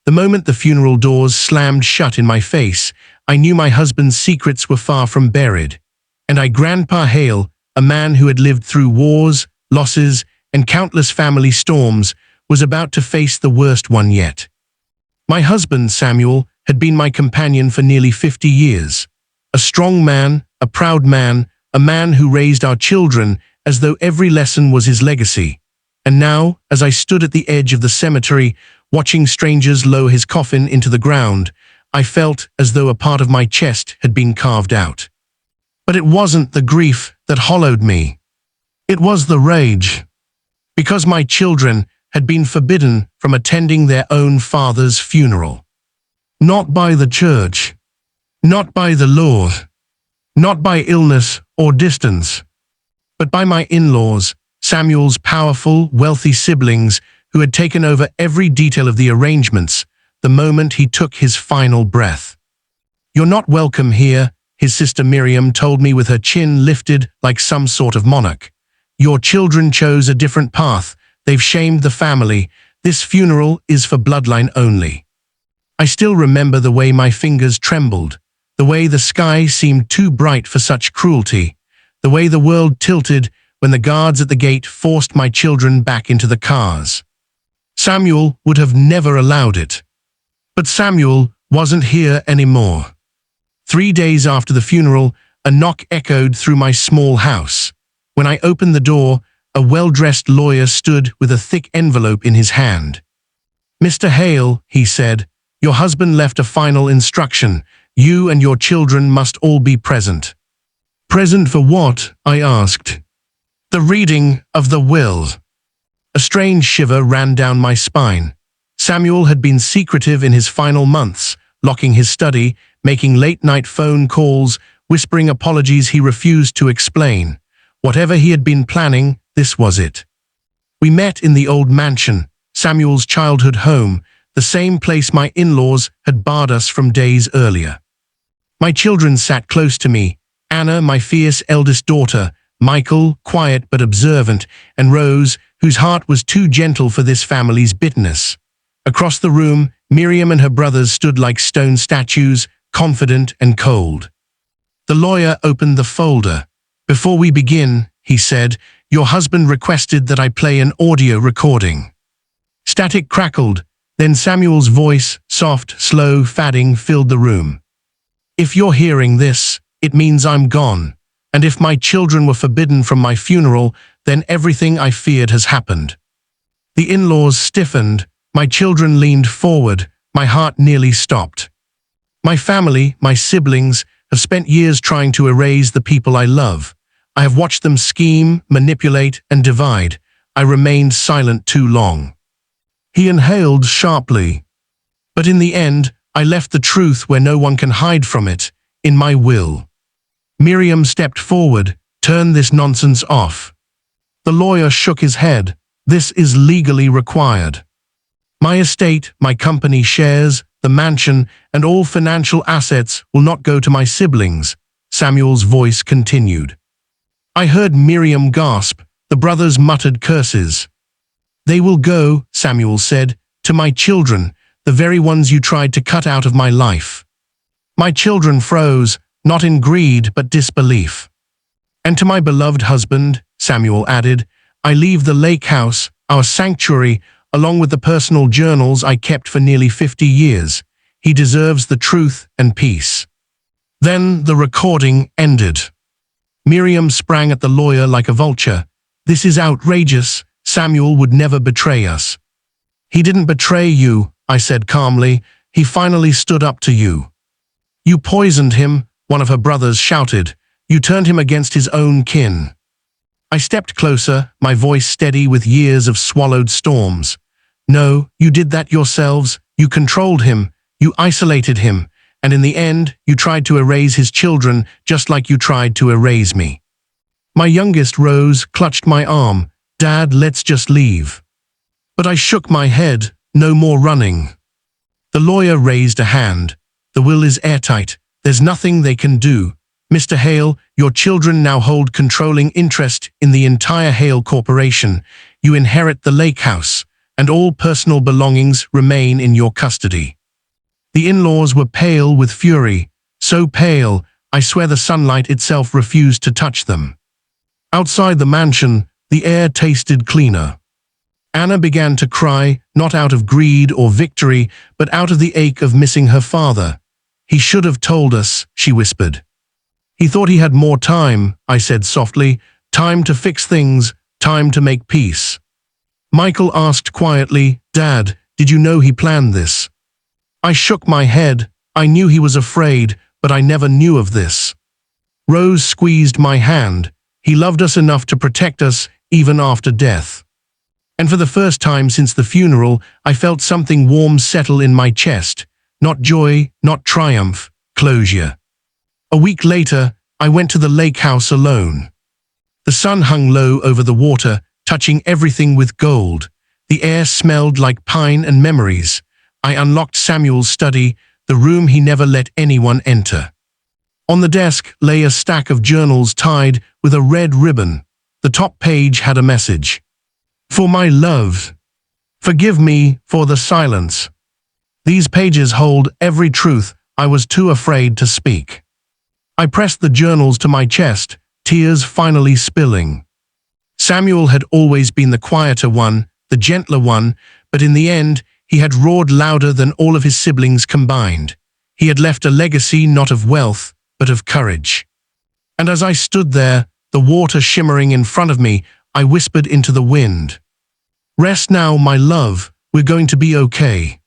The moment the funeral doors slammed shut in my face, I knew my husband's secrets were far from buried. And Grandpa Hale, a man who had lived through wars, losses, and countless family storms, was about to face the worst one yet. My husband, Samuel, had been my companion for nearly 50 years. A strong man, a proud man, a man who raised our children as though every lesson was his legacy. And now, as I stood at the edge of the cemetery, watching strangers lower his coffin into the ground, I felt as though a part of my chest had been carved out. But it wasn't the grief that hollowed me. It was the rage. Because my children had been forbidden from attending their own father's funeral. Not by the church, not by the law, not by illness or distance, but by my in-laws, Samuel's powerful, wealthy siblings who had taken over every detail of the arrangements the moment he took his final breath. "You're not welcome here," his sister Miriam told me with her chin lifted like some sort of monarch. "Your children chose a different path. They've shamed the family. This funeral is for bloodline only." I still remember the way my fingers trembled, the way the sky seemed too bright for such cruelty, the way the world tilted when the guards at the gate forced my children back into the cars. Samuel would have never allowed it. But Samuel wasn't here anymore. 3 days after the funeral, a knock echoed through my small house. When I opened the door, a well-dressed lawyer stood with a thick envelope in his hand. "Mr. Hale," he said, "your husband left a final instruction. You and your children must all be present." "Present for what?" I asked. "The reading of the will." A strange shiver ran down my spine. Samuel had been secretive in his final months, locking his study, making late-night phone calls, whispering apologies he refused to explain. Whatever he had been planning, this was it. We met in the old mansion, Samuel's childhood home, the same place my in-laws had barred us from days earlier. My children sat close to me, Anna, my fierce eldest daughter, Michael, quiet but observant, and Rose, whose heart was too gentle for this family's bitterness. Across the room, Miriam and her brothers stood like stone statues, confident and cold. The lawyer opened the folder. "Before we begin," he said, "your husband requested that I play an audio recording." Static crackled, then Samuel's voice, soft, slow, fading, filled the room. "If you're hearing this, it means I'm gone. And if my children were forbidden from my funeral, then everything I feared has happened." The in-laws stiffened. My children leaned forward. My heart nearly stopped. My family, my siblings, have spent years trying to erase the people I love. I have watched them scheme, manipulate, and divide. I remained silent too long. He inhaled sharply. "But in the end, I left the truth where no one can hide from it, in my will." Miriam stepped forward. "Turn this nonsense off." The lawyer shook his head. "This is legally required. My estate, my company shares, the mansion, and all financial assets will not go to my siblings," Samuel's voice continued. I heard Miriam gasp. The brothers muttered curses. "They will go," Samuel said, "to my children, the very ones you tried to cut out of my life." My children froze, not in greed but disbelief. "And to my beloved husband," Samuel added, "I leave the lake house, our sanctuary, along with the personal journals I kept for nearly 50 years. He deserves the truth and peace." Then the recording ended. Miriam sprang at the lawyer like a vulture. "This is outrageous. Samuel would never betray us." "He didn't betray you," I said calmly. "He finally stood up to you." "You poisoned him," one of her brothers shouted. "You turned him against his own kin." I stepped closer, my voice steady with years of swallowed storms. "No, you did that yourselves. You controlled him, you isolated him, and in the end, you tried to erase his children just like you tried to erase me." My youngest Rose clutched my arm. "Dad, let's just leave." But I shook my head. "No more running." The lawyer raised a hand. "The will is airtight. There's nothing they can do. Mr. Hale, your children now hold controlling interest in the entire Hale Corporation. You inherit the lake house, and all personal belongings remain in your custody. The in-laws were pale with fury, so pale, I swear the sunlight itself refused to touch them. Outside the mansion, the air tasted cleaner. Anna began to cry, not out of greed or victory, but out of the ache of missing her father. He should have told us, she whispered. He thought he had more time, I said softly, time to fix things, time to make peace. Michael asked quietly, Dad, did you know he planned this? I shook my head. I knew he was afraid, but I never knew of this. Rose squeezed my hand. He loved us enough to protect us, even after death. And for the first time since the funeral, I felt something warm settle in my chest. Not joy, not triumph, closure. A week later, I went to the lake house alone. The sun hung low over the water, touching everything with gold. The air smelled like pine and memories. I unlocked Samuel's study, the room he never let anyone enter. On the desk lay a stack of journals tied with a red ribbon. The top page had a message. For my love, forgive me for the silence. These pages hold every truth I was too afraid to speak. I pressed the journals to my chest, tears finally spilling. Samuel had always been the quieter one, the gentler one, but in the end, he had roared louder than all of his siblings combined. He had left a legacy not of wealth, but of courage. And as I stood there, the water shimmering in front of me, I whispered into the wind. Rest now, my love, we're going to be okay.